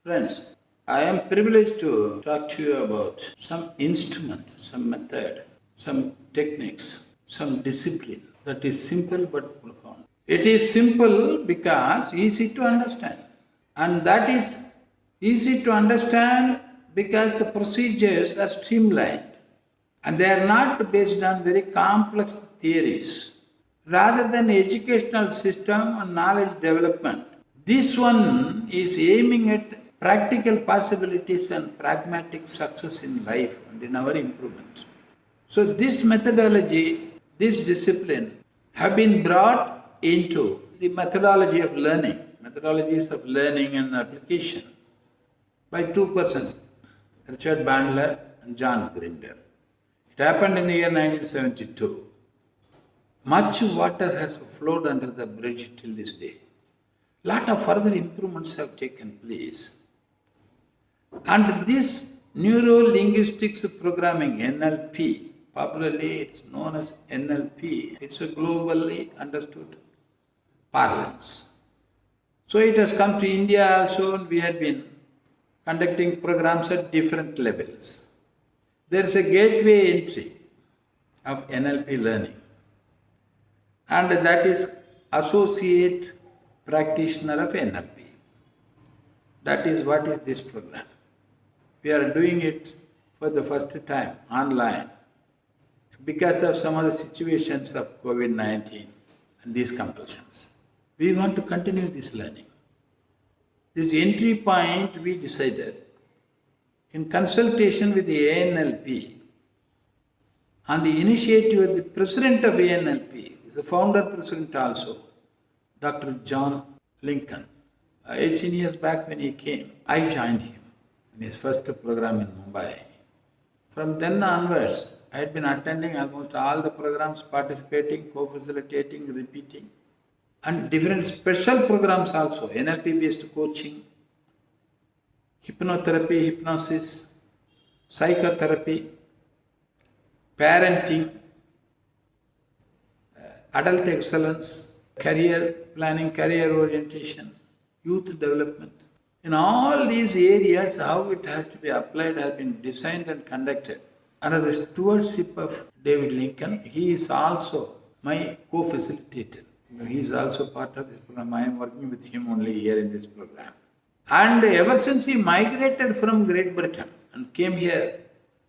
Friends, I am privileged to talk to you about some instrument, some method, some techniques, some discipline that is simple but profound. It is simple because easy to understand. And that is easy to understand because the procedures are streamlined and they are not based on very complex theories. Rather than educational system and knowledge development, this one is aiming at practical possibilities and pragmatic success in life and in our improvement. So this methodology, this discipline have been brought into the methodology of learning, methodologies of learning and application by two persons, Richard Bandler and John Grinder. It happened in the year 1972. Much water has flowed under the bridge till this day. Lot of further improvements have taken place. And this neuro-linguistics programming, NLP, popularly it's known as NLP, it's a globally understood parlance. So it has come to India also, and we had been conducting programs at different levels. There is a gateway entry of NLP learning, and that is associate practitioner of NLP. That is what is this program. We are doing it for the first time online because of some of the situations of COVID-19 and these compulsions. We want to continue this learning. This entry point we decided in consultation with the ANLP on the initiative of the president of ANLP, the founder president also, Dr. John Lincoln. 18 years back when he came, I joined him in his first program in Mumbai. From then onwards, I had been attending almost all the programs, participating, co-facilitating, repeating, and different special programs also, NLP-based coaching, hypnotherapy, hypnosis, psychotherapy, parenting, adult excellence, career planning, career orientation, youth development. In all these areas, how it has to be applied has been designed and conducted under the stewardship of David Lincoln. He is also my co-facilitator. He is also part of this program. I am working with him only here in this program. And ever since he migrated from Great Britain and came here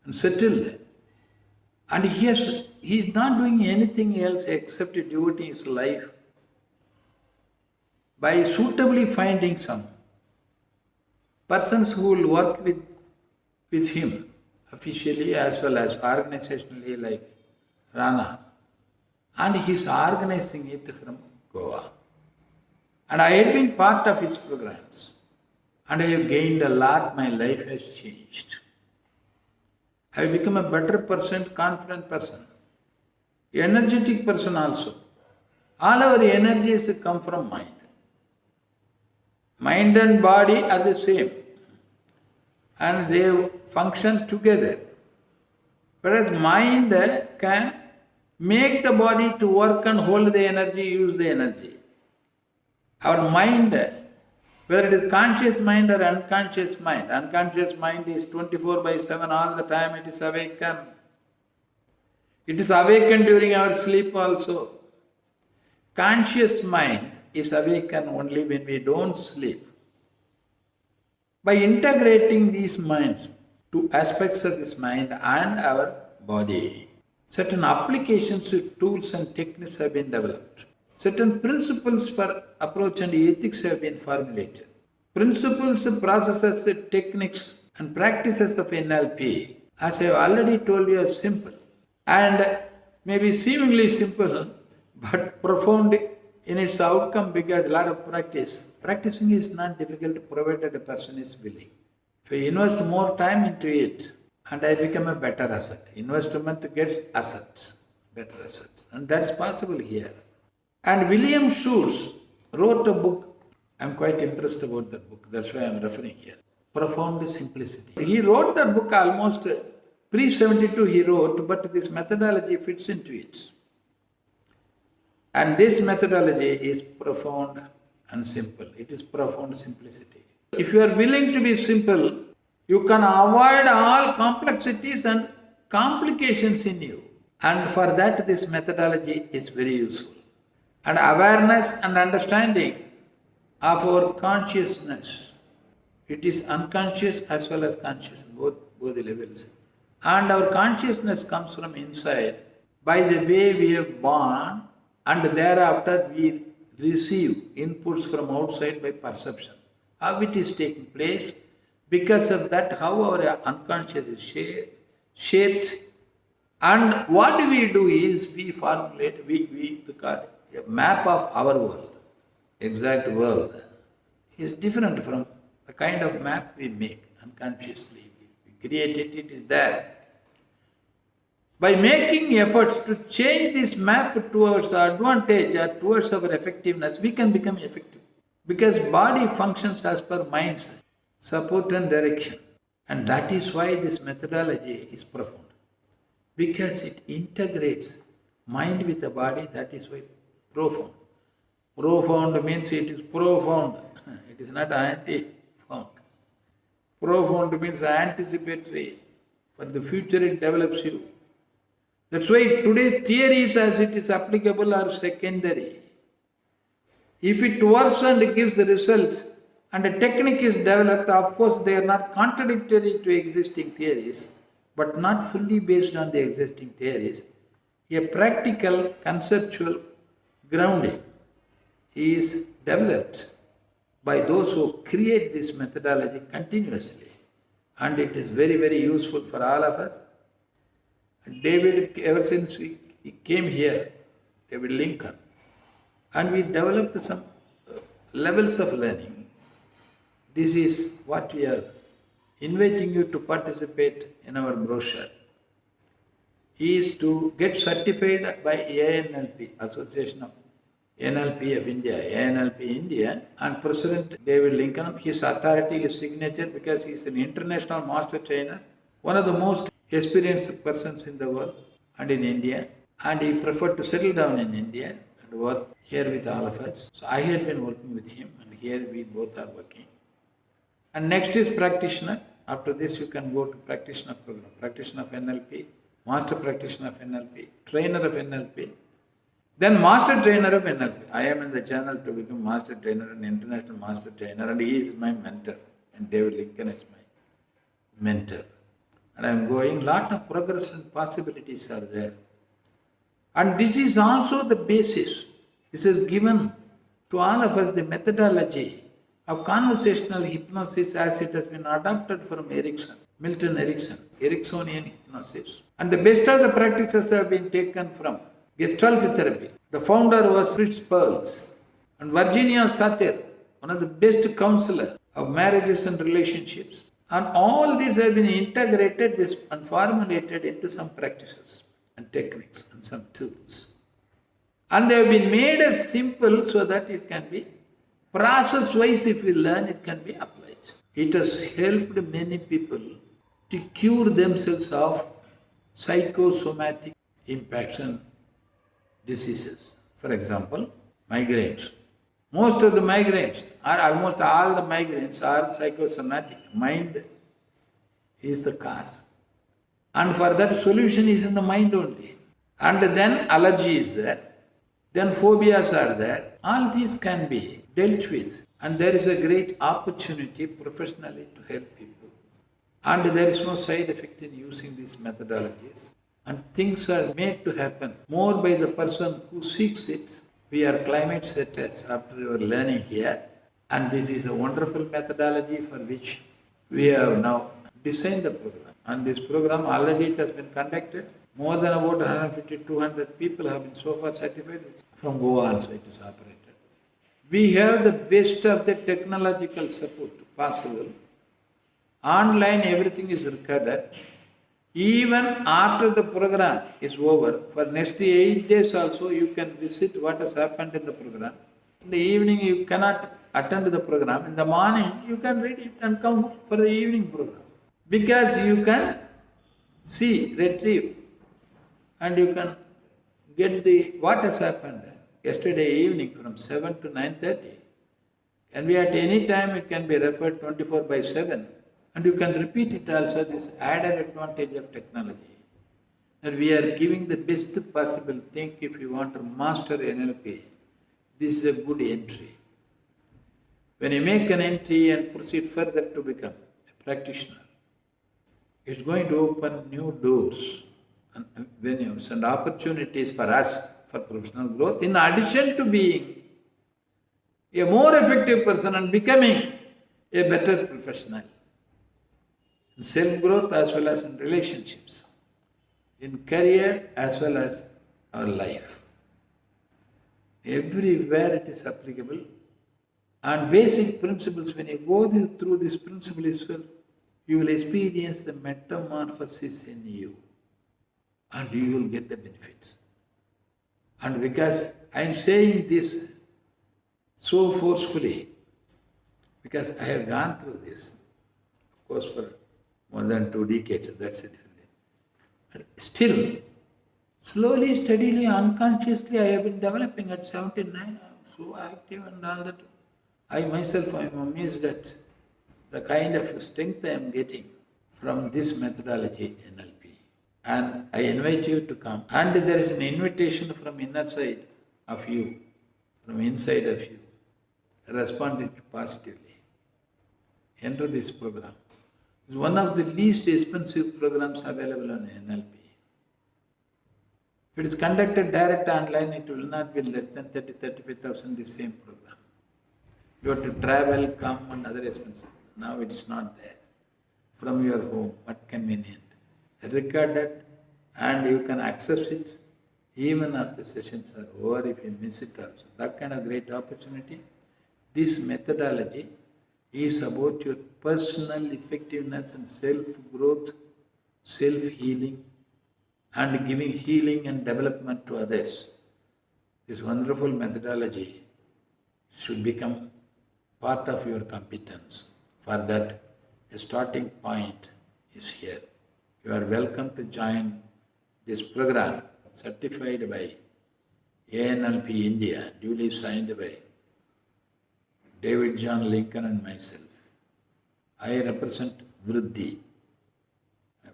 and settled, and he is not doing anything else except devoting his life by suitably finding some persons who will work with him officially as well as organizationally, like Rana. And he is organizing it from Goa. And I had been part of his programs. And I have gained a lot. My life has changed. I have become a better person, confident person, energetic person also. All our energies come from mind. Mind and body are the same, and they function together. Whereas mind can make the body to work and hold the energy, use the energy. Our mind, whether it is conscious mind or unconscious mind is 24/7 all the time, it is awakened. It is awakened during our sleep also. Conscious mind is awakened only when we don't sleep. By integrating these minds to aspects of this mind and our body, certain applications, tools and techniques have been developed. Certain principles for approach and ethics have been formulated. Principles, processes, techniques and practices of NLP, as I have already told you, are simple and maybe seemingly simple but profound in its outcome because a lot of practice. Practicing is not difficult provided a person is willing. If I invest more time into it and I become a better asset, investment gets assets, better assets, and that's possible here. And William Schultz wrote a book. I'm quite impressed about that book. That's why I'm referring here. Profound Simplicity. He wrote that book almost pre-72 he wrote, but this methodology fits into it. And this methodology is profound and simple. It is profound simplicity. If you are willing to be simple, you can avoid all complexities and complications in you. And for that, this methodology is very useful. And awareness and understanding of our consciousness. It is unconscious as well as conscious, both the levels. And our consciousness comes from inside by the way we are born, and thereafter we receive inputs from outside by perception. How it is taking place, because of that, how our unconscious is shaped. And what we do is we formulate, we record a map of our world, exact world, is different from the kind of map we make unconsciously. We create it, it is there. By making efforts to change this map towards our advantage or towards our effectiveness, we can become effective. Because body functions as per mind's support and direction. And that is why this methodology is profound. Because it integrates mind with the body, that is why profound. Profound means it is profound. It is not anti-found. Profound means anticipatory. For the future it develops you. That's why today's theories as it is applicable are secondary. If it works and gives the results and a technique is developed, of course they are not contradictory to existing theories, but not fully based on the existing theories. A practical conceptual grounding is developed by those who create this methodology continuously. And it is very, very useful for all of us. David, ever since he came here, David Lincoln, and we developed some levels of learning. This is what we are inviting you to participate in our brochure. He is to get certified by ANLP, Association of NLP of India, ANLP India, and President David Lincoln, his authority, his signature, because he is an international master trainer, one of the most experienced persons in the world and in India, and he preferred to settle down in India and work here with all of us. So I had been working with him, and here we both are working. And next is practitioner. After this you can go to practitioner program, practitioner of NLP, master practitioner of NLP, trainer of NLP, then master trainer of NLP. I am in the channel to become master trainer and international master trainer, and he is my mentor, and David Lincoln is my mentor. And I am going, lot of progress and possibilities are there. And this is also the basis. This is given to all of us the methodology of conversational hypnosis as it has been adopted from Erickson, Milton Erickson, Ericksonian hypnosis. And the best of the practices have been taken from Gestalt therapy. The founder was Fritz Perls. And Virginia Satir, one of the best counselors of marriages and relationships. And all these have been integrated and formulated into some practices and techniques and some tools. And they have been made as simple so that it can be process-wise, if we learn, it can be applied. It has helped many people to cure themselves of psychosomatic impacts and diseases. For example, migraines. Most of the migraines, or almost all the migraines, are psychosomatic. Mind is the cause. And for that, solution is in the mind only. And then allergy is there. Then phobias are there. All these can be dealt with. And there is a great opportunity professionally to help people. And there is no side effect in using these methodologies. And things are made to happen more by the person who seeks it. We are climate setters after your learning here, and this is a wonderful methodology for which we have now designed a program. And this program already it has been conducted. More than about 150, 200 people have been so far certified. From Goa also it is operated. We have the best of the technological support possible. Online everything is recorded. Even after the program is over, for next 8 days also you can visit what has happened in the program. In the evening you cannot attend the program. In the morning you can read it and come for the evening program. Because you can see, retrieve, and you can get what has happened yesterday evening from 7 to 9:30. Can be at any time, it can be referred 24 by 7. And you can repeat it also, this added advantage of technology. That we are giving the best possible thing if you want to master NLP. This is a good entry. When you make an entry and proceed further to become a practitioner, it's going to open new doors and venues and opportunities for us for professional growth, in addition to being a more effective person and becoming a better professional in self-growth as well as in relationships, in career as well as our life. Everywhere it is applicable. And basic principles, when you go through this principle as well, you will experience the metamorphosis in you and you will get the benefits. And because I am saying this so forcefully, because I have gone through this, of course, for more than 2 decades, that's it. And still, slowly, steadily, unconsciously, I have been developing at 79. I am so active and all that. I myself am amazed at the kind of strength I am getting from this methodology, NLP. And I invite you to come. And there is an invitation from inner side of you, from inside of you. Respond it positively. Enter this program. It's one of the least expensive programs available on NLP. If it is conducted direct online, it will not be less than 35,000, the same program. You have to travel, come and other expenses. Now it is not there. From your home, but convenient. Recorded and you can access it even after sessions are over if you miss it also. That kind of great opportunity. This methodology is about your personal effectiveness and self-growth, self-healing, and giving healing and development to others. This wonderful methodology should become part of your competence. For that, a starting point is here. You are welcome to join this program, certified by ANLP India, duly signed by David John Lincoln and myself. I represent Vriddhi.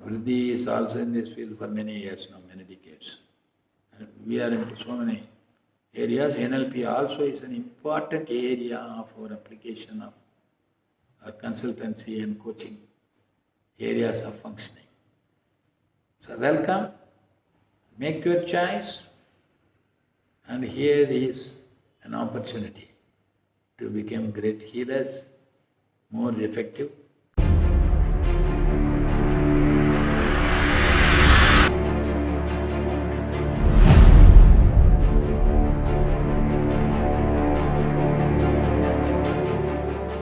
Vriddhi is also in this field for many years now, many decades. And we are into so many areas. NLP also is an important area of our application of our consultancy and coaching areas of functioning. So welcome, make your choice, and here is an opportunity to become great healers, more effective,